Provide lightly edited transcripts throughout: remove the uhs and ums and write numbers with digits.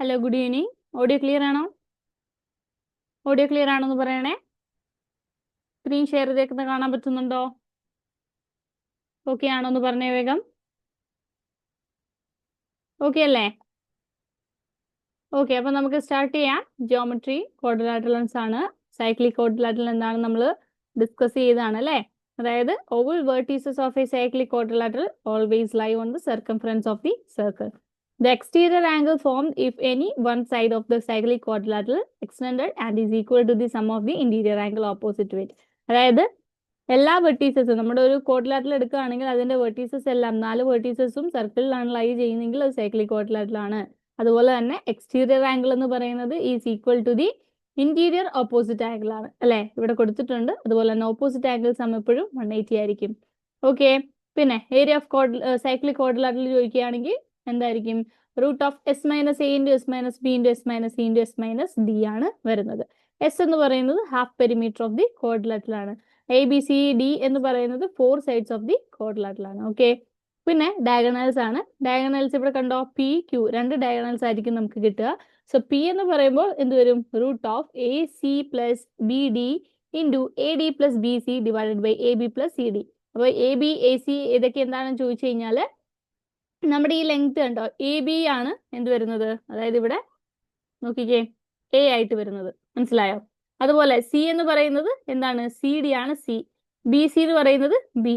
Hello, good evening. Audio clear ആണോ? Audio clear ആണോ എന്ന് പറയണേ. സ്ക്രീൻ ഷെയർ ചെയ്തേക്കുന്നത് കാണാൻ പറ്റുന്നുണ്ടോ? ഓക്കെ ആണോ എന്ന് പറഞ്ഞേ വേഗം. ഓക്കെ അല്ലേ? ഓക്കെ, അപ്പൊ നമുക്ക് സ്റ്റാർട്ട് ചെയ്യാം. ജിയോമെട്രി ക്വാഡ്രിലാറ്ററൽസ് ആണ്. സൈക്ലിക് ക്വാഡ്രിലാറ്ററൽ എന്താണ് നമ്മൾ ഡിസ്കസ് ചെയ്തതാണ് അല്ലേ? അതായത് all vertices of a cyclic quadrilateral always lie on the circumference of the circle. The exterior angle formed if any one side of the cyclic quadrilateral extended and is equal to the sum of the interior angle opposite to it. അതായത് എല്ലാ വെർട്ടീസസും നമ്മുടെ ഒരു quadrilateral എടുക്കുകയാണെങ്കിൽ അതിന്റെ vertices എല്ലാം 4 വെർട്ടീസസും സർക്കിളിലാണ് ലൈ ചെയ്യുന്നെങ്കിൽ അത് cyclic quadrilateral ആണ്. അതുപോലെ തന്നെ എക്സ്റ്റീരിയർ ആംഗിൾ എന്ന് പറയുന്നത് is equal to the interior opposite angle ആണ് അല്ലെ, ഇവിടെ കൊടുത്തിട്ടുണ്ട്. അതുപോലെ തന്നെ ഓപ്പോസിറ്റ് ആംഗിൾ സം എപ്പോഴും 180 ആയിരിക്കും. ഓക്കെ, പിന്നെ ഏരിയ ഓഫ് സൈക്ലിക് ക്വാഡ്രിലാറ്ററൽ ചോദിക്കുകയാണെങ്കിൽ എന്തായിരിക്കും? Root of S minus A into S minus B into S minus C into S minus D ആണ് വരുന്നത്. എസ് എന്ന് പറയുന്നത് half perimeter of the quadrilateral ആണ്. എ ബി സി ഡി എന്ന് പറയുന്നത് 4 sides of the quadrilateral ആണ്. Okay, പിന്നെ diagonals ആണ്. ഡയഗണൽസ് ഇവിടെ കണ്ടോ, പി ക്യൂ, 2 ഡയഗണൽസ് ആയിരിക്കും നമുക്ക് കിട്ടുക. സോ പി എന്ന് പറയുമ്പോൾ എന്ത് വരും? Root of A C plus B D into A D plus B C divided by A B plus C D. അപ്പോൾ എ ബി എ സി ഇതൊക്കെ എന്താണെന്ന് ചോദിച്ചു കഴിഞ്ഞാൽ നമ്മുടെ ഈ ലെങ്ത് കണ്ടോ, എ ബി ആണ് എന്ത് വരുന്നത്, അതായത് ഇവിടെ നോക്കിക്കേ എ ആയിട്ട് വരുന്നത്, മനസ്സിലായോ? അതുപോലെ സി എന്ന് പറയുന്നത് എന്താണ്? സി ഡി ആണ് സി. ബി സി എന്ന് പറയുന്നത് ബി.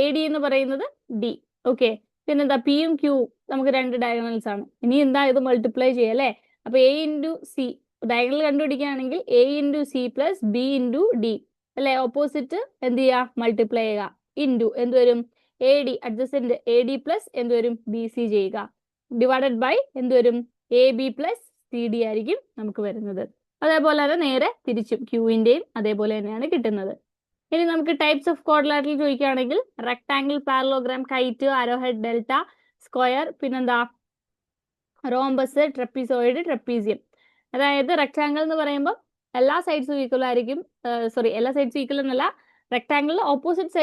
എ ഡി എന്ന് പറയുന്നത് ഡി. ഓക്കെ, പിന്നെന്താ പിയും ക്യൂ നമുക്ക് 2 ഡയഗണൽസ് ആണ്. ഇനി എന്താ ഇത് മൾട്ടിപ്ലൈ ചെയ്യുക അല്ലേ? അപ്പൊ എ ഇൻറ്റു സി ഡയഗണൽ കണ്ടുപിടിക്കുകയാണെങ്കിൽ A into C plus B into D അല്ലെ, ഓപ്പോസിറ്റ് എന്ത് ചെയ്യുക? മൾട്ടിപ്ലൈ ചെയ്യുക. ഇൻറ്റു എന്ത് വരും? A D adjacent A D plus എന്ത് വരും? ബി സി ചെയ്യുക. ഡിവൈഡഡ് ബൈ എന്ത് വരും? A B plus C D ആയിരിക്കും നമുക്ക് വരുന്നത്. അതേപോലെ തന്നെ നേരെ തിരിച്ചും ക്യൂവിന്റെയും അതേപോലെ തന്നെയാണ് കിട്ടുന്നത്. ഇനി നമുക്ക് ടൈപ്സ് ഓഫ് ക്വാഡ്രിലാറ്ററൽ ചോദിക്കുകയാണെങ്കിൽ rectangle, parallelogram, KITE, arrowhead, delta, square, പിന്നെന്താ റോംബസ്, ട്രപ്പീസോയിഡ്, ട്രപ്പീസിയം. അതായത് റെക്ടാംഗിൾ എന്ന് പറയുമ്പോൾ എല്ലാ സൈഡ്സും ഈക്വൽ ആയിരിക്കും. എല്ലാ സൈഡ്സും ഈക്വൽ എന്നല്ല, റെക്ടാംഗിളിൽ opposite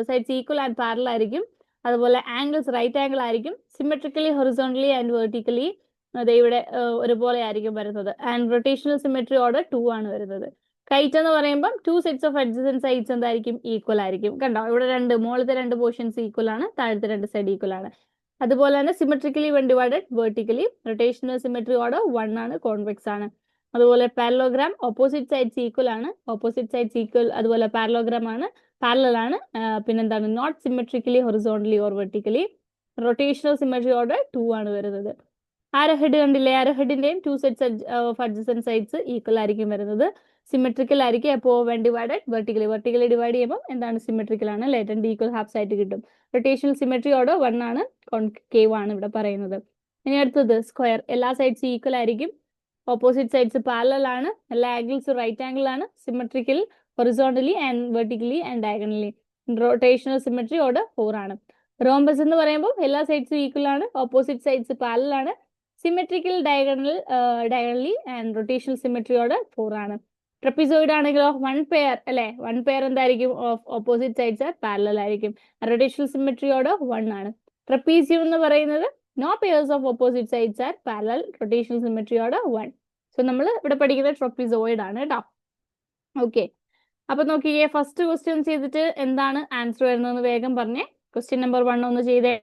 sides equal and parallel ആയിരിക്കും. അതുപോലെ ആംഗിൾസ് റൈറ്റ് ആംഗിൾ ആയിരിക്കും. സിമെട്രിക്കലി, ഹൊറിസോണ്ടലി ആൻഡ് വെർട്ടിക്കലി അത് ഇവിടെ ഒരുപോലെ ആയിരിക്കും വരുന്നത്. ആൻഡ് റൊട്ടേഷണൽ സിമെട്രി ഓർഡർ 2 ആണ് വരുന്നത്. കൈറ്റ് എന്ന് പറയുമ്പോൾ 2 സെറ്റ്സ് ഓഫ് അഡ്ജസന്റ് സൈഡ്സ് എന്തായിരിക്കും? ഈക്വൽ ആയിരിക്കും. കണ്ടോ, ഇവിടെ മുകളിലത്തെ 2 പോർഷൻസ് ഈക്വൽ ആണ്, താഴത്തെ 2 സൈഡ് ഈക്വൽ ആണ്. അതുപോലെ തന്നെ symmetrically when divided vertically. Rotational symmetry order 1 ആണ്, കോൺവെക്സ് ആണ്. അതുപോലെ പാരലോഗ്രാം ഓപ്പോസിറ്റ് സൈഡ്സ് ഈക്വൽ ആണ്, ഓപ്പോസിറ്റ് സൈഡ്സ് ഈക്വൽ. അതുപോലെ പാരലോഗ്രാം ആണ്, പാരലൽ ആണ്. പിന്നെന്താണ്? Not symmetrically horizontally or vertically. Rotational symmetry order 2 ആണ് വരുന്നത്. ആരോഹെഡ് കണ്ടില്ലേ? ആരോഹെഡിന്റെയും 2 sets of adjacent sides equal ആയിരിക്കും വരുന്നത്. സിമെട്രിക്കൽ ആയിരിക്കും. അപ്പോൾ വെൻ ഡിവൈഡഡ് വെർട്ടിക്കലി ഡിവൈഡ് ചെയ്യുമ്പോൾ എന്താണ്? സിമെട്രിക്കൽ ആണ് അല്ലെ, 2 ഈക്വൽ ഹാഫ് സൈഡ് കിട്ടും. റൊട്ടേഷണൽ സിമെട്രി ഓർഡർ 1 ആണ്, കോൺകേവ് ആണ് ഇവിടെ പറയുന്നത്. ഇനി അടുത്തത് സ്ക്വയർ. എല്ലാ സൈഡ്സും ഈക്വൽ ആയിരിക്കും, ഓപ്പോസിറ്റ് സൈഡ്സ് പാരലൽ ആണ്, എല്ലാ ആംഗിൾസും റൈറ്റ് ആംഗിൾ ആണ്, symmetrical horizontally and vertically and diagonally. Rotational symmetry order 4 ആണ്. റോംബസ് എന്ന് പറയുമ്പോൾ എല്ലാ സൈഡ്സും ഈക്വൽ ആണ്, ഓപ്പോസിറ്റ് സൈഡ്സ് പാരലൽ ആണ്, symmetrical diagonally and rotational symmetry order 4 ആണ്. ട്രപ്പിസോയിഡ് ആണെങ്കിലോ 1 പെയർ അല്ലെ, 1 പെയർ എന്തായിരിക്കും? ഓപ്പോസിറ്റ് സൈഡ്സ് പാരലൽ ആയിരിക്കും. റൊട്ടേഷണൽ സിമെട്രി ഓർഡർ 1 ആണ്. ട്രപ്പീസിയം എന്ന് പറയുന്നത് no pairs of opposite sides are parallel, rotational symmetry order 1. So നമ്മൾ ഇവിടെ പഠിക്കുന്നത് ട്രപ്പിസോയിഡ് ആണ് കേട്ടോ. ഓക്കെ, അപ്പൊ നോക്കിയേ, ഫസ്റ്റ് ക്വസ്റ്റ്യൻ ചെയ്തിട്ട് എന്താണ് ആൻസർ വരുന്നതെന്ന് വേഗം പറഞ്ഞേ. ക്വസ്റ്റ്യൻ നമ്പർ 1 ഒന്ന് ചെയ്തേ.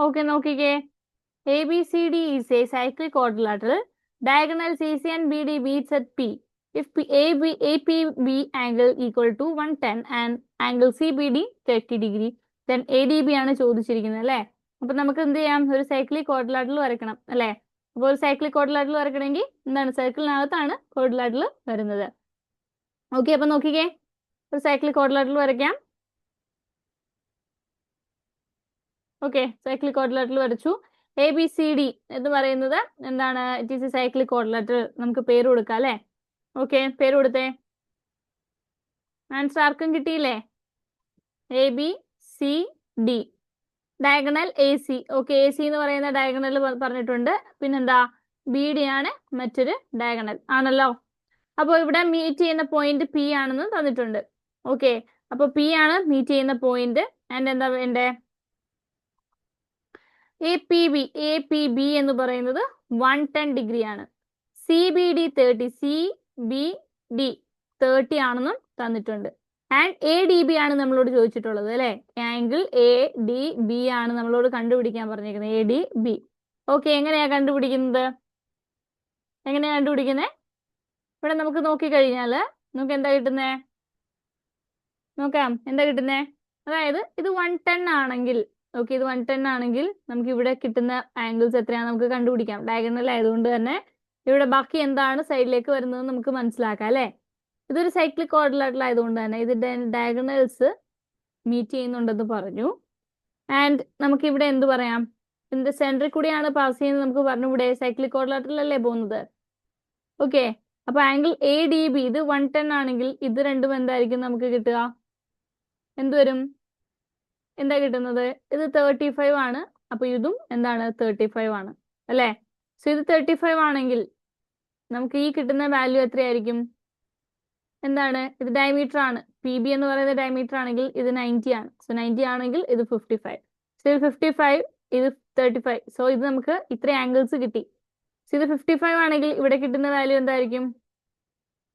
ഓക്കെ നോക്കിക്കേ, A B C D is A cyclic quadrilateral. Diagonal CC and BD meets at P. If APB angle equal to 110 and angle CBD 30 degree, then ADB ആണ് ചോദിച്ചിരിക്കുന്നത് അല്ലേ. അപ്പൊ നമുക്ക് എന്ത് ചെയ്യാം, ഒരു സൈക്ലിക് ക്വാഡ്രിലാറ്ററൽ വരയ്ക്കണം അല്ലേ. അപ്പോൾ ഒരു സൈക്ലിക് ക്വാഡ്രിലാറ്ററൽ വരയ്ക്കണമെങ്കിൽ എന്താണ്, സർക്കിളിനകത്താണ് ക്വാഡ്രിലാറ്ററൽ വരുന്നത്. ഓക്കെ, അപ്പൊ നോക്കിക്കേ, ഒരു സൈക്ലിക് ക്വാഡ്രിലാറ്ററൽ വരയ്ക്കാം. ഓക്കെ, സൈക്ലിക് ക്വാഡ്രിലാറ്ററൽ വരച്ചു. എ ബി സി ഡി എന്ന് പറയുന്നത് എന്താണ്, it is A cyclic quadrilateral. നമുക്ക് പേര് കൊടുക്കാം അല്ലേ. ഓക്കെ, പേര് കൊടുത്തേ. ആൻസർ ആർക്കും കിട്ടിയില്ലേ? A B C D. Diagonal A C. Okay, A C എന്ന് പറയുന്ന ഡയഗണൽ പറഞ്ഞിട്ടുണ്ട്. പിന്നെന്താ, ബി ഡി ആണ് മറ്റൊരു ഡയഗണൽ ആണല്ലോ. അപ്പോൾ ഇവിടെ മീറ്റ് ചെയ്യുന്ന പോയിന്റ് പി ആണെന്ന് തന്നിട്ടുണ്ട്. ഓക്കെ, അപ്പൊ പി ആണ് മീറ്റ് ചെയ്യുന്ന പോയിന്റ്. ആൻഡ് എന്താ വേണ്ടേ, എ പി ബി എന്ന് പറയുന്നത് 110 ഡിഗ്രി ആണ്. C B D 30, C B D 30 ആണെന്നും തന്നിട്ടുണ്ട്. ആൻഡ് എ ഡി ബി ആണ് നമ്മളോട് ചോദിച്ചിട്ടുള്ളത് അല്ലെ. ആംഗിൾ എ ഡി ബി ആണ് നമ്മളോട് കണ്ടുപിടിക്കാൻ പറഞ്ഞിരിക്കുന്നത്, എ ഡി ബി. ഓക്കെ, എങ്ങനെയാ കണ്ടുപിടിക്കുന്നത്? ഇവിടെ നമുക്ക് നോക്കിക്കഴിഞ്ഞാല് നമുക്ക് എന്താ കിട്ടുന്നേ, നോക്കാം എന്താ കിട്ടുന്നേ. അതായത് ഇത് 110 ആണെങ്കിൽ, ഓക്കെ, ഇത് 110 ആണെങ്കിൽ നമുക്ക് ഇവിടെ കിട്ടുന്ന ആംഗിൾസ് എത്രയാണെന്ന് നമുക്ക് കണ്ടുപിടിക്കാം. ഡയഗണൽ ആയതുകൊണ്ട് തന്നെ ഇവിടെ ബാക്കി എന്താണ് സൈഡിലേക്ക് വരുന്നത് നമുക്ക് മനസ്സിലാക്കാം അല്ലെ. ഇതൊരു സൈക്ലിക് ക്വാഡ്രിലാറ്ററൽ ആയതുകൊണ്ട് തന്നെ ഇത് ഡയഗണൽസ് മീറ്റ് ചെയ്യുന്നുണ്ടെന്ന് പറഞ്ഞു. ആൻഡ് നമുക്ക് ഇവിടെ എന്ത് പറയാം, ഇതിന്റെ സെന്ററിൽ കൂടിയാണ് പാസ് ചെയ്യുന്നത് നമുക്ക് പറഞ്ഞു. ഇവിടെ സൈക്ലിക് ക്വാഡ്രിലാറ്ററൽ അല്ലേ പോകുന്നത്. ഓക്കെ, അപ്പൊ ആംഗിൾ എ ഡി ബി ഇത് 110 ആണെങ്കിൽ ഇത് രണ്ടും എന്തായിരിക്കും നമുക്ക് കിട്ടുക, എന്തുവരും, എന്താ കിട്ടുന്നത്, ഇത് 35 ആണ്. അപ്പൊ ഇതും എന്താണ്, 35 ആണ് അല്ലെ. സോ ഇത് 35 ആണെങ്കിൽ നമുക്ക് ഈ കിട്ടുന്ന വാല്യൂ എത്രയായിരിക്കും, എന്താണ്, ഇത് ഡയമീറ്റർ ആണ്. പി ബി എന്ന് പറയുന്നത് ഡയമീറ്റർ ആണെങ്കിൽ ഇത് 90 ആണ്. സോ 90 ആണെങ്കിൽ ഇത് 55. സോ ഇത് 55, ഇത് 35. സോ ഇത് നമുക്ക് ഇത്ര ആംഗിൾസ് കിട്ടി. സോ ഇത് 55 ആണെങ്കിൽ ഇവിടെ കിട്ടുന്ന വാല്യൂ എന്തായിരിക്കും,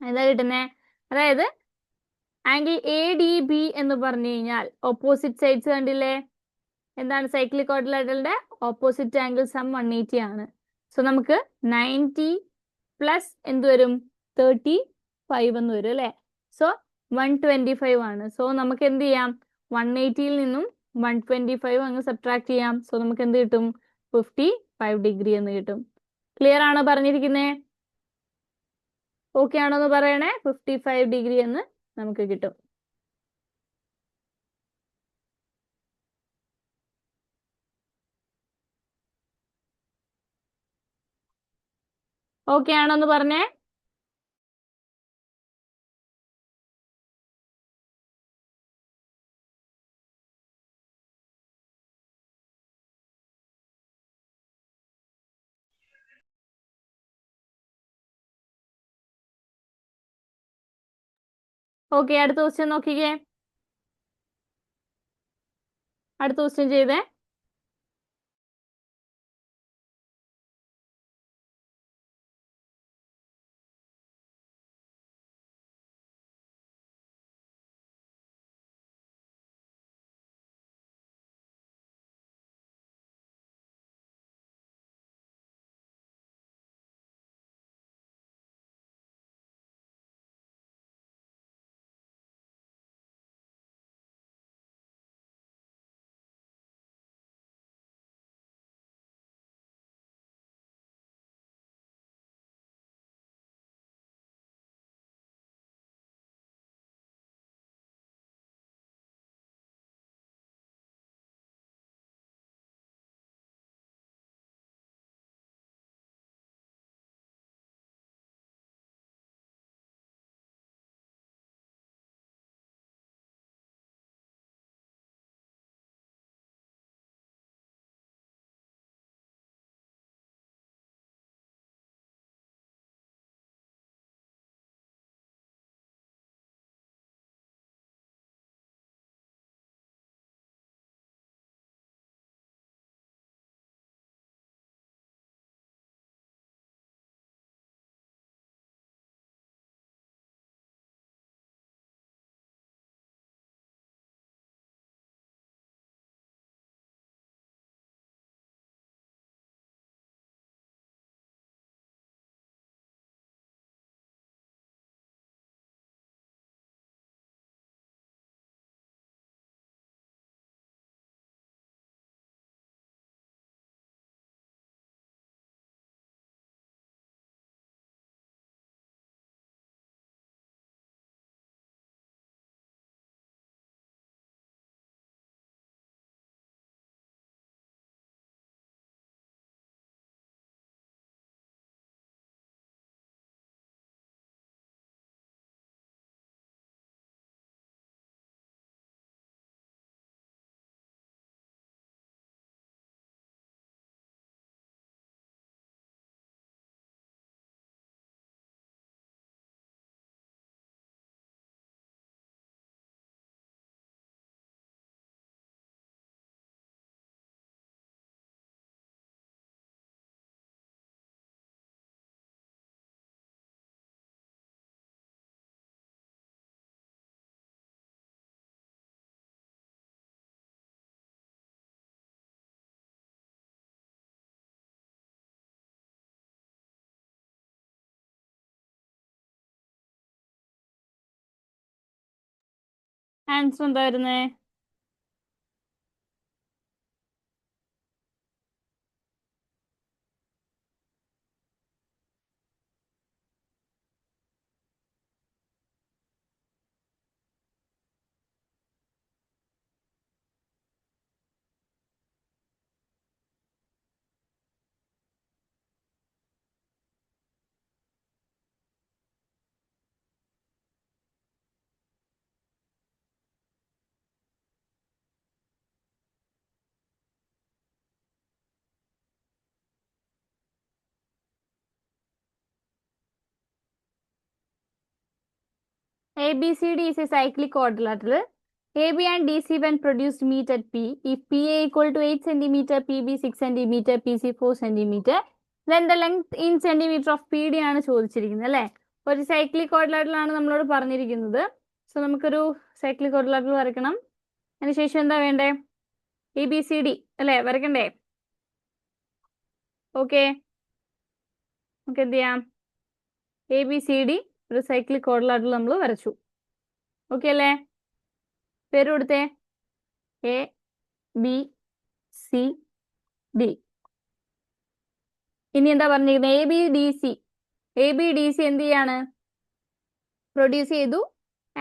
എന്താ കിട്ടുന്നേ, അതായത് ആംഗിൾ എ ഡി ബി എന്ന് പറഞ്ഞു കഴിഞ്ഞാൽ ഓപ്പോസിറ്റ് സൈഡ്സ് കണ്ടില്ലേ, എന്താണ്, സൈക്ലിക് ക്വാഡ്രിലാറ്ററലിന്റെ ഓപ്പോസിറ്റ് ആംഗിൾ സം 180 ആണ്. സോ നമുക്ക് 90 പ്ലസ് എന്ത് വരും, 35 എന്ന് വരും അല്ലെ. സോ 125 ആണ്. സോ നമുക്ക് എന്ത് ചെയ്യാം, 180യിൽ നിന്നും 125 അങ്ങ് സബ്ട്രാക്ട് ചെയ്യാം. സോ നമുക്ക് എന്ത് കിട്ടും, 55 ഡിഗ്രി എന്ന് കിട്ടും. ക്ലിയർ ആണോ പറഞ്ഞിരിക്കുന്നേ? ഓക്കെ ആണോ എന്ന് പറയണേ. 55 ഡിഗ്രി എന്ന് നമുക്ക് കിട്ടും. ഓക്കെ ആണോ എന്ന് പറഞ്ഞേ. ഓക്കെ, അടുത്ത ക്വസ്റ്റ്യൻ നോക്കിക്കേ. അടുത്ത ക്വസ്റ്റ്യൻ ചെയ്തേ. ആൻസർ എന്താ വരുന്നേ? ABCD is a cyclic quadrilateral. AB and DC when produced meet at P. If PA equal to 8 centimeter, PB 6 centimeter, PC 4 centimeter, then the length in centimeter of PD ആണ് ചോദിച്ചിരിക്കുന്നത് അല്ലേ? ഒരു cyclic quadrilateral ആണ് നമ്മളോട് പറഞ്ഞിരിക്കുന്നത്. So നമുക്കൊരു cyclic quadrilateral വരയ്ക്കണം. അതിനുശേഷം എന്താ വേണ്ടേ? ABCD അല്ലേ വരയ്ക്കണ്ടേ? ഓക്കെ, നമുക്ക് എന്ത് ചെയ്യാം? ABCD ഒരു സൈക്ലിക് ക്വാഡ്രിലാറ്ററൽ നമ്മൾ വരച്ചു. ഓക്കെ അല്ലേ? പേര് കൊടുത്തേ. A B C D. ഇനി എന്താ പറഞ്ഞിരിക്കുന്നത്? എ ബി ഡി സി എന്ത് ചെയ്യാണ്? പ്രൊഡ്യൂസ് ചെയ്തു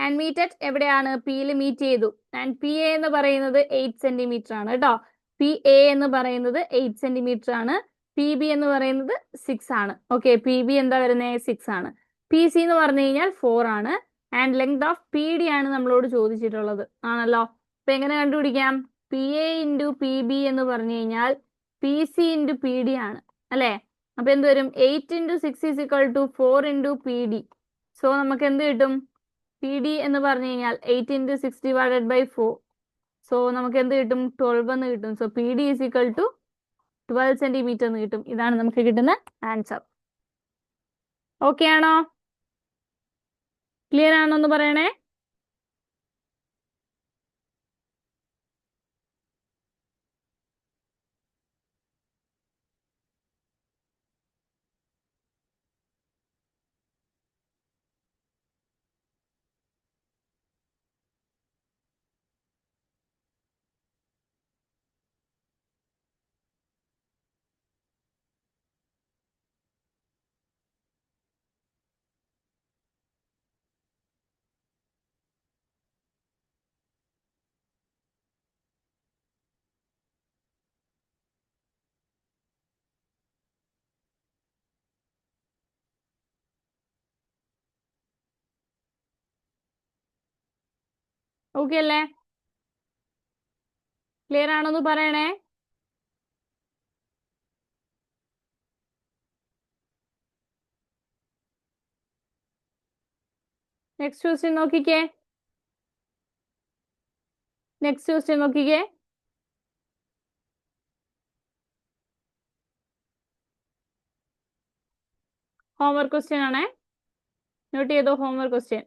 ആൻഡ് മീറ്റ് അറ്റ് എവിടെയാണ്? പിയിൽ മീറ്റ് ചെയ്തു. ആൻഡ് പി എ എന്ന് പറയുന്നത് 8 സെന്റിമീറ്റർ ആണ് കേട്ടോ. പി എ എന്ന് പറയുന്നത് 8 സെന്റിമീറ്റർ ആണ്. പി ബി എന്ന് പറയുന്നത് 6 ആണ്. ഓക്കെ, പി ബി എന്താ വരുന്നത്? 6 ആണ്. പി സി എന്ന് പറഞ്ഞു കഴിഞ്ഞാൽ 4 ആണ്. And length of P D ആണ് നമ്മളോട് ചോദിച്ചിട്ടുള്ളത് ആണല്ലോ. അപ്പൊ എങ്ങനെ കണ്ടുപിടിക്കാം? P A into P B എന്ന് പറഞ്ഞു കഴിഞ്ഞാൽ P C into P D ആണ് അല്ലേ? അപ്പൊ എന്ത് വരും? 8 into 6 is equal to 4 into P D. So നമുക്ക് എന്ത് കിട്ടും? പി ഡി എന്ന് പറഞ്ഞു കഴിഞ്ഞാൽ 8 ഇൻറ്റു 6 ഡിവൈഡഡ് ബൈ 4. സോ നമുക്ക് എന്ത് കിട്ടും? 12 എന്ന് കിട്ടും. So P D is equal to 12 centimetre എന്ന് കിട്ടും. ഇതാണ് നമുക്ക് കിട്ടുന്ന ആൻസർ. ഓക്കെ ആണോ? ക്ലിയർ ആണോ എന്ന് പറയണേ. ഓക്കെ അല്ലേ? ക്ലിയർ ആണോ എന്ന് പറയണേ. നെക്സ്റ്റ് ക്വസ്റ്റ്യൻ നോക്കിക്കേ. നെക്സ്റ്റ് ക്വസ്റ്റ്യൻ നോക്കിക്കേ. ഹോംവർക്ക് ക്വസ്റ്റ്യൻ ആണേ. നോട്ട് ചെയ്തോ homework question.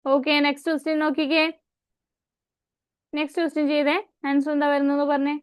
Okay, next question നോക്കിക്കേ. നെക്സ്റ്റ് ക്വസ്റ്റ്യൻ ചെയ്തേ. ആൻസർ എന്താ വരുന്നത് പറഞ്ഞേ.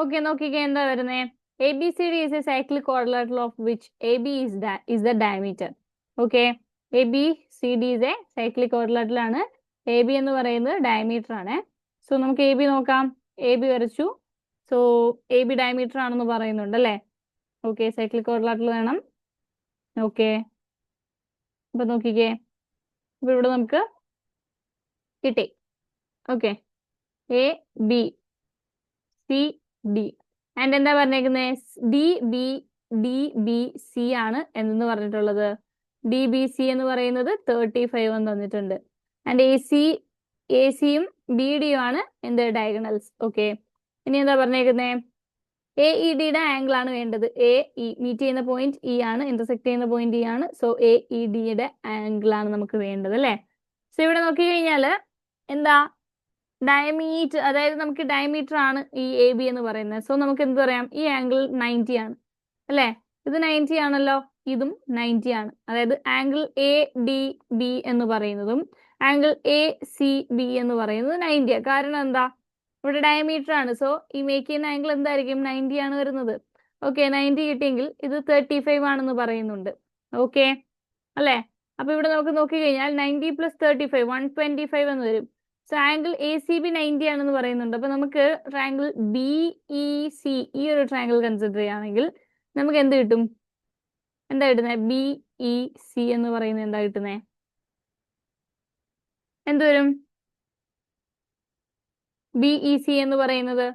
ഓക്കെ, നോക്കിക്കേ എന്താ വരുന്നേ. A B C D is A cyclic quadrilateral of which A B is the diameter. Okay, A B C D is A cyclic quadrilateral ആണ്. A B എന്ന് പറയുന്നത് ഡയമീറ്റർ ആണ്. സോ നമുക്ക് എ ബി നോക്കാം. A B വരച്ചു. So A B diameter ആണെന്ന് പറയുന്നുണ്ട് അല്ലേ. ഓക്കെ, സൈക്ലിക് ക്വാഡ്രിലാറ്ററൽ വേണം. ഓക്കെ, അപ്പൊ നോക്കിക്കേ, അപ്പൊ ഇവിടെ നമുക്ക് കിട്ടി. Okay, A B C D and എന്താ പറഞ്ഞേക്കുന്നത്, ഡി ബി സി ആണ് എന്ന് പറഞ്ഞിട്ടുള്ളത്. ഡി ബി സി എന്ന് പറയുന്നത് 35 എന്ന് തന്നിട്ടുണ്ട്. ആൻഡ് എ സിയും ബി ഡിയും ആണ് എന്ത് ഡയഗണൽസ്. ഓക്കെ, ഇനി എന്താ പറഞ്ഞേക്കുന്നത്, എ ഇ ഡിയുടെ ആംഗിൾ ആണ് വേണ്ടത്. എ ഇ മീറ്റ് ചെയ്യുന്ന പോയിന്റ് ഇ ആണ്, ഇന്റർസെക്ട് ചെയ്യുന്ന പോയിന്റ് ഇ ആണ്. സോ എ ഇ ഡിയുടെ ആംഗിൾ ആണ് നമുക്ക് വേണ്ടത് അല്ലേ. സോ ഇവിടെ നോക്കി കഴിഞ്ഞാല് എന്താ ഡയമീറ്റർ, അതായത് നമുക്ക് ഡയമീറ്റർ ആണ് ഈ എ ബി എന്ന് പറയുന്നത്. സോ നമുക്ക് എന്ത് പറയാം, ഈ ആംഗിൾ 90 ആണ് അല്ലേ. ഇത് 90 ആണല്ലോ, ഇതും 90 ആണ്. അതായത് ആംഗിൾ എ ഡി ബി എന്ന് പറയുന്നതും ആംഗിൾ എ സി ബി എന്ന് പറയുന്നത് 90 ആണ്. കാരണം എന്താ, ഇവിടെ ഡയമീറ്റർ ആണ്. സോ ഈ മേക്ക് ചെയ്യുന്ന ആംഗിൾ എന്തായിരിക്കും, 90 ആണ് വരുന്നത്. ഓക്കെ, 90 കിട്ടിയെങ്കിൽ ഇത് 35 ആണെന്ന് പറയുന്നുണ്ട്. ഓക്കെ അല്ലേ. അപ്പൊ ഇവിടെ നമുക്ക് നോക്കി കഴിഞ്ഞാൽ 90 + 35 125 എന്ന് വരും. So angle A C B 90 ആണെന്ന് പറയുന്നുണ്ട്. അപ്പൊ നമുക്ക് ട്രയാങ്കിൾ ബി ഇ സി, ഈ ഒരു ട്രയാങ്കിൾ കൺസിഡർ ചെയ്യുകയാണെങ്കിൽ നമുക്ക് എന്ത് കിട്ടും, എന്താ കിട്ടുന്നത്, ബി ഇ സി എന്ന് പറയുന്നത് എന്താ കിട്ടുന്നത്, എന്ത് വരും, ബി ഇ സി എന്ന് പറയുന്നത്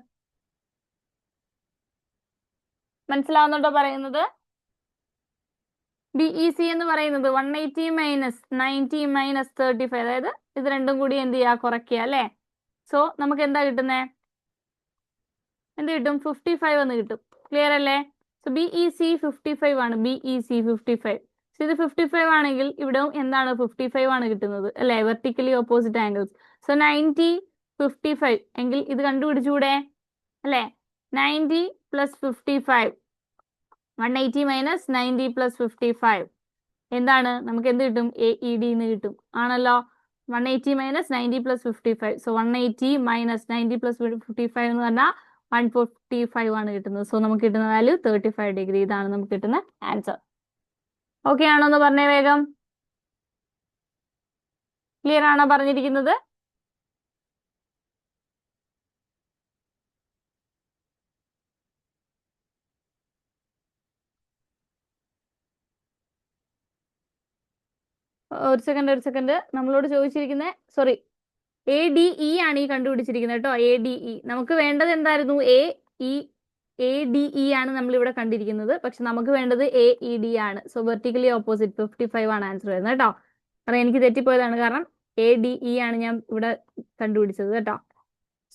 മനസ്സിലാവുന്നുണ്ടോ പറയുന്നത്. ബി ഇ സി എന്ന് പറയുന്നത് 180 - 90 - 35, അതായത് ഇത് രണ്ടും കൂടി എന്ത് ചെയ്യുക, കുറയ്ക്കുക അല്ലേ. സോ നമുക്ക് എന്താ കിട്ടുന്നത്, എന്ത് കിട്ടും, 55 എന്ന് കിട്ടും. ക്ലിയർ അല്ലേ. സോ ബി ഇ സി 55 ആണ്. B E C 55. സോ ഇത് 55 ആണെങ്കിൽ ഇവിടെ എന്താണ്, 55 ആണ് കിട്ടുന്നത് അല്ലേ, വെർട്ടിക്കലി ഓപ്പോസിറ്റ് ആംഗിൾസ്. സോ 90 55 എങ്കിൽ ഇത് കണ്ടുപിടിച്ചൂടെ അല്ലേ. 90 + 55, 180 - 90 + 55 എന്താണ്, നമുക്ക് എന്ത് കിട്ടും, എ ഇ ഡി എന്ന് കിട്ടും ആണല്ലോ. 180 - 90 + 55. സോ 180 - 90 + 55 എന്ന് പറഞ്ഞാൽ 145 ആണ് കിട്ടുന്നത്. സോ നമുക്ക് കിട്ടുന്ന വാല്യൂ 35 ഡിഗ്രി. ഇതാണ് നമുക്ക് കിട്ടുന്ന ആൻസർ. ഓക്കെ ആണോ എന്ന് പറഞ്ഞേ വേഗം. ക്ലിയർ ആണോ പറഞ്ഞിരിക്കുന്നത്. ഒരു സെക്കൻഡ് നമ്മളോട് ചോദിച്ചിരിക്കുന്നത്, സോറി, എ ഡി ഇ ആണ് ഈ കണ്ടുപിടിച്ചിരിക്കുന്നത് കേട്ടോ. എ ഡി ഇ നമുക്ക് വേണ്ടത് എന്തായിരുന്നു, എ ഡി ഇ ആണ് നമ്മൾ ഇവിടെ കണ്ടിരിക്കുന്നത്. പക്ഷെ നമുക്ക് വേണ്ടത് എ ഇ ഡി ആണ്. സോ വെർട്ടിക്കലി ഓപ്പോസിറ്റ് 55 ആണ് ആൻസർ വരുന്നത് കേട്ടോ. കാരണം എനിക്ക് തെറ്റിപ്പോയതാണ്, കാരണം എ ഡി ഇ ആണ് ഞാൻ ഇവിടെ കണ്ടുപിടിച്ചത് കേട്ടോ.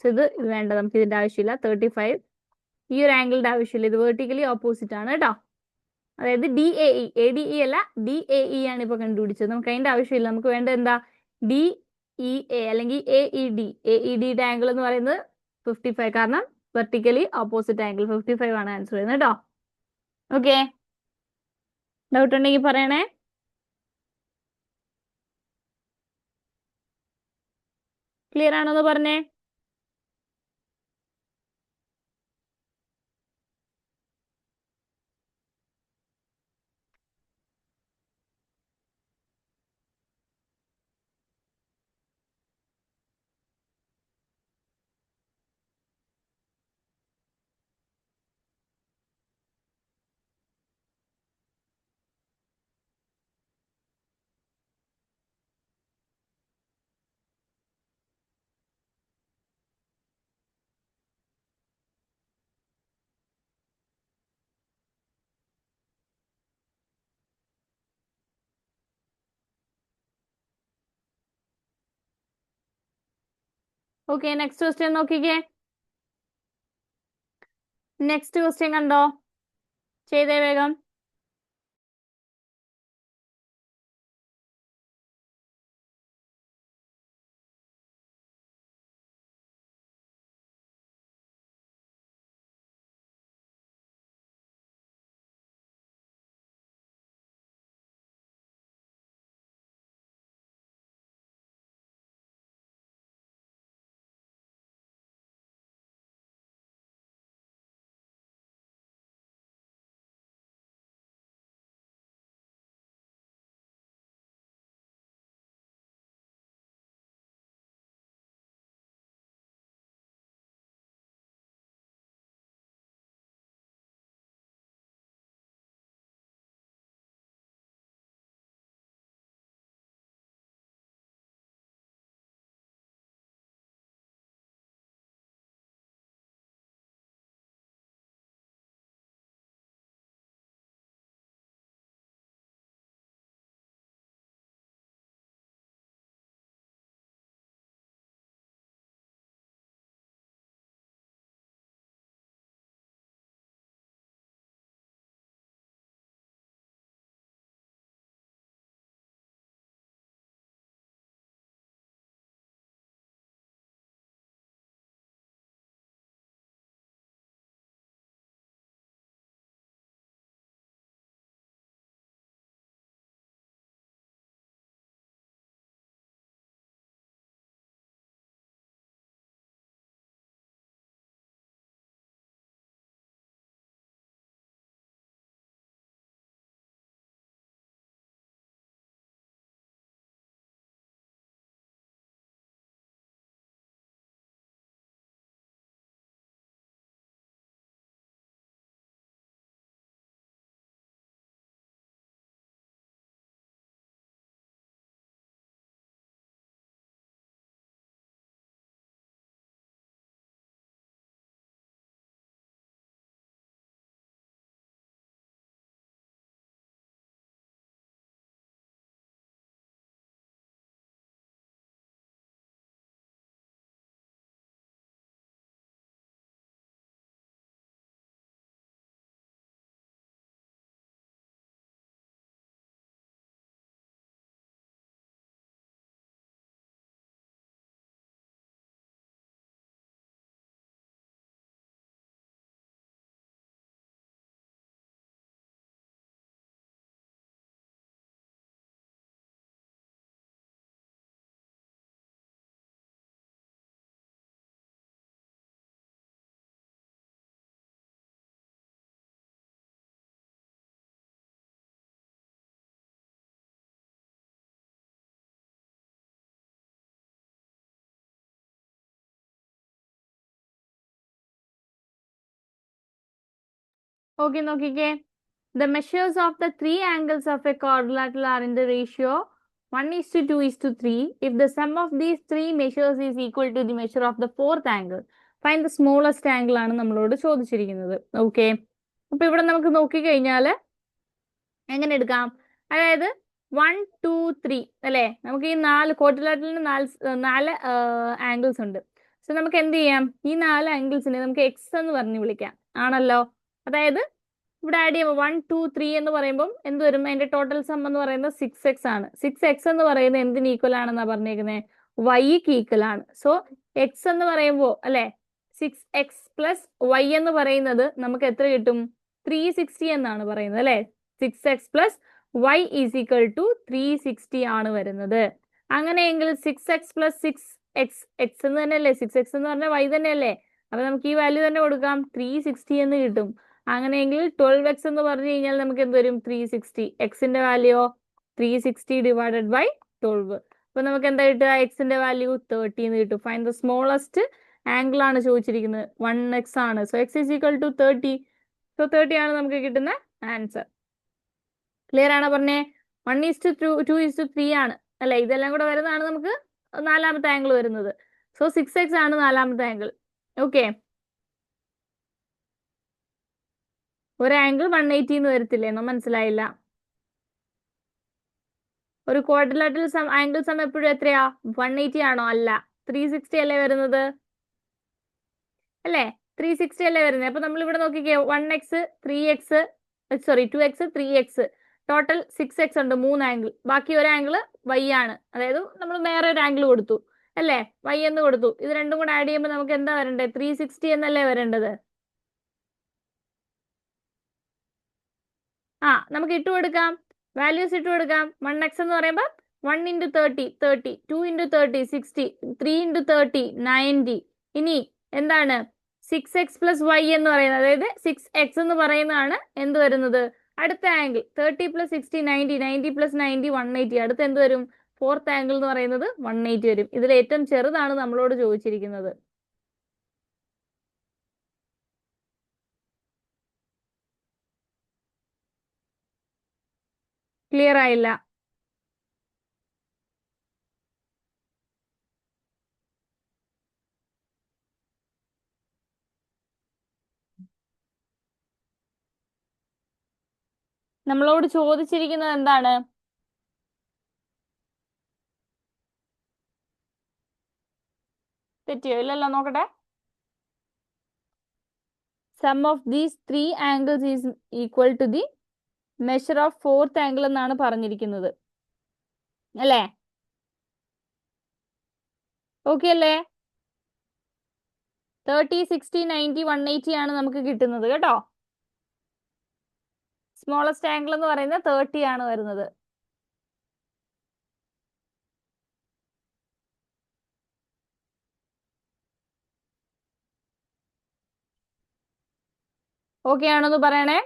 സോ ഇത് വേണ്ട, നമുക്ക് ഇതിന്റെ ആവശ്യമില്ല. 35 ഈ ഒരു ആംഗിളിന്റെ ആവശ്യമില്ല, ഇത് വെർട്ടിക്കലി ഓപ്പോസിറ്റ് ആണ് കേട്ടോ. അതായത് D A E, A D E അല്ല, ഡി എ ഇ ആണ് ഇപ്പൊ കണ്ടുപിടിച്ചത്. നമുക്ക് അതിന്റെ ആവശ്യമില്ല. നമുക്ക് വേണ്ടത് എന്താ, ഡി ഇ എ അല്ലെങ്കിൽ A E D. A E ഡിയുടെ ആംഗിൾ എന്ന് പറയുന്നത് 55, കാരണം വെർട്ടിക്കലി ഓപ്പോസിറ്റ് ആംഗിൾ 55 ആണ് ആൻസർ വരുന്നത് കേട്ടോ. ഓക്കെ, ഡൗട്ട് ഉണ്ടെങ്കിൽ പറയണേ. ക്ലിയർ ആണോ എന്ന് പറഞ്ഞേ. ഓക്കെ, നെക്സ്റ്റ് ക്വസ്റ്റ്യൻ നോക്കിക്കേ. നെക്സ്റ്റ് ക്വസ്റ്റ്യൻ കണ്ടോ, ചെയ്തേ വേഗം. ഓക്കെ നോക്കിക്കേ. The measures of the three angles of a quadrilateral are in the ratio 1:2:3. If the sum of these three measures is equal to the measure of the fourth angle, find the smallest angle ആണ് നമ്മളോട് ചോദിച്ചിരിക്കുന്നത്. Okay, അപ്പൊ ഇവിടെ നമുക്ക് നോക്കിക്കഴിഞ്ഞാൽ എങ്ങനെ എടുക്കാം? അതായത് 1, 2, 3 അല്ലെ, നമുക്ക് ഈ 4 ക്വാഡ്രിലാറ്ററലിന് 4 ആംഗിൾസ് ഉണ്ട്. സോ നമുക്ക് എന്ത് ചെയ്യാം? ഈ 4 ആംഗിൾസിനെ നമുക്ക് എക്സ് എന്ന് പറഞ്ഞ് വിളിക്കാം, ആണല്ലോ. അതായത് ഇവിടെ ആഡ് ചെയ്യുമ്പോൾ 1, 2, 3 എന്ന് പറയുമ്പോൾ എന്ത് വരും? അതിന്റെ ടോട്ടൽ സം എന്ന് പറയുന്നത് 6x ആണ്. 6x എന്ന് പറയുന്നത് എന്തിന് ഈക്വൽ ആണെന്നാ പറഞ്ഞേക്കുന്നത്? വൈക്ക് ഈക്വൽ ആണ്. സോ എക്സ് എന്ന് പറയുമ്പോൾ അല്ലെ 6x പ്ലസ് വൈ എന്ന് പറയുന്നത് നമുക്ക് എത്ര കിട്ടും? 360 എന്നാണ് പറയുന്നത് അല്ലെ. 6x plus Y is equal to 360 ആണ് വരുന്നത്. അങ്ങനെയെങ്കിൽ 6x പ്ലസ് 6x, എക്സ് എന്ന് തന്നെയല്ലേ, 6x എന്ന് പറഞ്ഞാൽ വൈ തന്നെയല്ലേ, അപ്പൊ നമുക്ക് ഈ വാല്യൂ തന്നെ കൊടുക്കാം, 360 എന്ന് കിട്ടും. അങ്ങനെയെങ്കിൽ 12x എന്ന് പറഞ്ഞു കഴിഞ്ഞാൽ നമുക്ക് എന്ത് വരും? 360. എക്സിന്റെ വാല്യൂ 360 ഡിവൈഡഡ് ബൈ 12. അപ്പൊ നമുക്ക് എന്താ കിട്ടുക? എക്സിന്റെ വാല്യൂ 30 എന്ന് കിട്ടും. ഫൈൻഡ് ദ സ്മോളസ്റ്റ് ആംഗിൾ ആണ് ചോദിച്ചിരിക്കുന്നത്, 1x ആണ്. So X is equal to 30. So 30 ആണ് നമുക്ക് കിട്ടുന്ന ആൻസർ. ക്ലിയർ ആണോ പറഞ്ഞേ? 1:2:3 ആണ് അല്ലെ, ഇതെല്ലാം കൂടെ വരുന്നതാണ് നമുക്ക് നാലാമത്തെ ആംഗിൾ വരുന്നത്. സോ 6x ആണ് നാലാമത്തെ ആംഗിൾ. ഓക്കെ, ഒരു ആംഗിൾ 180 എന്ന് വരത്തില്ലേന്നോ? മനസ്സിലായില്ല. ഒരു ക്വാഡ്രിലാറ്ററൽ ആംഗിൾ സം എപ്പോഴും എത്രയാ? 180 ആണോ? അല്ല, 360 അല്ലേ വരുന്നത് അല്ലേ? 360 അല്ലേ വരുന്നത്. അപ്പൊ നമ്മൾ ഇവിടെ നോക്കിക്കേ, 1x 3x 2x 3x, total 6x ഉണ്ട്, 3 ആംഗിൾ. ബാക്കി ഒരു ആംഗിൾ y ആണ്, അതായത് നമ്മൾ വേറെ ഒരു ആംഗിൾ കൊടുത്തു അല്ലേ, y എന്ന് കൊടുത്തു. ഇത് രണ്ടും കൂടെ ആഡ് ചെയ്യുമ്പോൾ നമുക്ക് എന്താ വരേണ്ടത്? 360 എന്നല്ലേ വരേണ്ടത്. നമുക്ക് ഇട്ട് കൊടുക്കാം, വാല്യൂസ് ഇട്ട് കൊടുക്കാം. 1x എന്ന് പറയുമ്പോൾ 1 × 30 30, 2 × 30 60, 3 × 30 90. ഇനി എന്താണ് 6x പ്ലസ് y എന്ന് പറയുന്നത്, അതായത് 6x എന്ന് പറയുന്നതാണ് എന്ത് വരുന്നത്? അടുത്ത ആംഗിൾ. 30 plus 60 90, 90 plus 90 180. അടുത്ത എന്ത് വരും? ഫോർത്ത് ആംഗിൾ എന്ന് പറയുന്നത് 180 വരും. ഇതിൽ ഏറ്റവും ചെറുതാണ് നമ്മളോട് ചോദിച്ചിരിക്കുന്നത്. ക്ലിയർ ആയില്ല? നമ്മളോട് ചോദിച്ചിരിക്കുന്നത് എന്താണ്? തെറ്റിയോ? ഇല്ലല്ലോ, നോക്കട്ടെ. Sum of these 3 angles is equal to the measure of fourth angle എന്നാണ് പറഞ്ഞിരിക്കുന്നത് അല്ലേ? ഓക്കെ അല്ലേ? 30 60 90 180 ആണ് നമുക്ക് കിട്ടുന്നത് കേട്ടോ. സ്മോളസ്റ്റ് ആംഗിൾ എന്ന് പറയുന്നത് 30 ആണ് വരുന്നത്. ഓക്കെ ആണോന്ന് പറയണേ.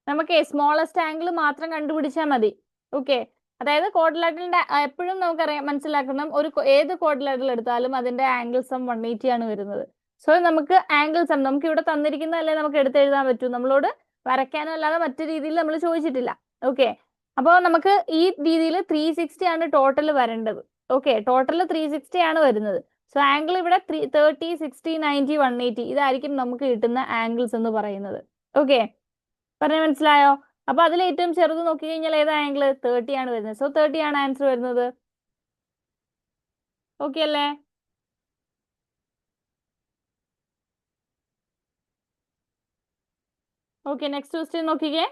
നമുക്ക് സ്മോളസ്റ്റ് ആംഗിൾ മാത്രം കണ്ടുപിടിച്ചാൽ മതി. ഓക്കെ, അതായത് ക്വാഡ്രിലാറ്ററലിന്റെ എപ്പോഴും നമുക്കറിയാം, മനസ്സിലാക്കണം, ഏത് ക്വാഡ്രിലാറ്ററൽ എടുത്താലും അതിന്റെ ആംഗിൾ സം 180 ആണ് വരുന്നത്. സോ നമുക്ക് ആംഗിൾ സം നമുക്ക് ഇവിടെ തന്നിരിക്കുന്നതല്ലേ നമുക്ക് എടുത്തെഴുതാൻ പറ്റൂ, നമ്മളോട് വരയ്ക്കാനോ അല്ലാതെ മറ്റു രീതിയിൽ നമ്മൾ ചോദിച്ചിട്ടില്ല. ഓക്കെ, അപ്പോൾ നമുക്ക് ഈ രീതിയിൽ 360 ആണ് ടോട്ടൽ വരേണ്ടത്. ഓക്കെ, ടോട്ടൽ 360 ആണ് വരുന്നത്. സോ ആംഗിൾ ഇവിടെ 30 60 90 180 ഇതായിരിക്കും നമുക്ക് കിട്ടുന്ന ആംഗിൾസ് എന്ന് പറയുന്നത്. ഓക്കെ, പറഞ്ഞ മനസ്സിലായോ? അപ്പൊ അതിൽ ഏറ്റവും ചെറുത് നോക്കി കഴിഞ്ഞാൽ ഏതാ ആംഗിൾ? 30 ആണ് വരുന്നത്. സോ 30 ആണ് ആൻസർ വരുന്നത്. ഓക്കെ അല്ലേ? ഓക്കെ, നെക്സ്റ്റ് ക്വസ്റ്റ്യൻ നോക്കിക്കേ.